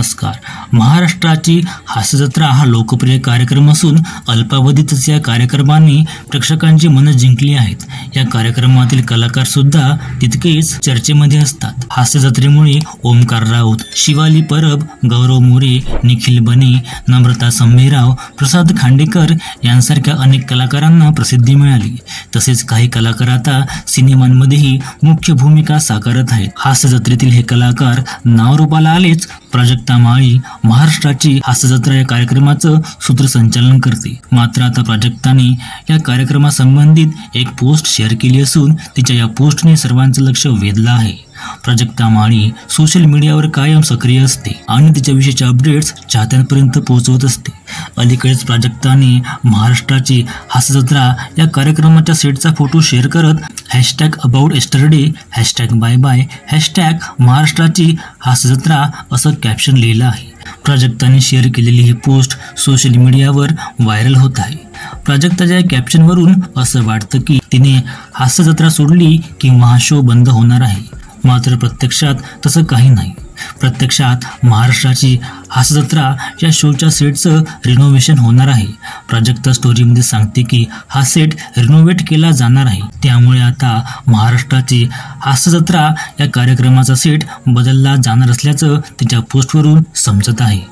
नमस्कार. महाराष्ट्राची हास्यजत्रा हा लोकप्रिय कार्यक्रम असून अल्पावधीतच या कार्यक्रमाने प्रेक्षकांची मनं जिंकली आहेत. या कार्यक्रमातील कलाकार सुद्धा तितकेच चर्चेमध्ये असतात. हास्यजत्रेमुळे ओमकार राऊत, शिवाली परब, गौरव मोरे, निखिल बने, नम्रता संभेराव, प्रसाद खांडेकर यांसारख्या अनेक कलाकारांना प्रसिद्धी मिळाली. तसेच काही कलाकार आता सिनेमांमध्येही मुख्य भूमिका साकारत आहेत. हास्यजत्रेतील हे कलाकार नावारूपाला आलेच. प्राजक्ता माळी महाराष्ट्राची हास्यजत्रा या कार्यक्रमाचं सूत्रसंचालन करते. मात्र आता प्राजक्ताने या कार्यक्रमासंबंधित एक पोस्ट शेअर केली असून तिच्या या पोस्टने सर्वांचं लक्ष वेधलं आहे. प्राजक्ता माळी सोशल मीडियावर कायम सक्रिय असते आणि तिच्याविषयीचे अपडेट्स चाहत्यांपर्यंत पोहोचवत असते. अलीकडेच प्राजक्ताने महाराष्ट्राची हास्यजत्रा या कार्यक्रमाच्या सेटचा फोटो शेअर करत #अबाउट येस्टरडे, #बाय महाराष्ट्राची हास्यजत्रा असं कॅप्शन लिहिलं आहे. प्राजक्ताने शेअर केलेली ही पोस्ट सोशल मीडियावर व्हायरल होत आहे. प्राजक्ताच्या या कॅप्शनवरून असं वाटतं की तिने हास्यजत्रा सोडली की हा शो बंद होणार आहे. मात्र प्रत्यक्षात तसं काही नाही. प्रत्यक्षात महाराष्ट्राची हास्यजत्रा या शोच्या सेटचं रिनोव्हेशन होणार आहे. प्राजक्ता स्टोरीमध्ये सांगते की हा सेट रिनोव्हेट केला जाणार आहे. त्यामुळे आता महाराष्ट्राची हास्यजत्रा या कार्यक्रमाचा सेट बदलला जाणार असल्याचं तिच्या पोस्टवरून समजत आहे.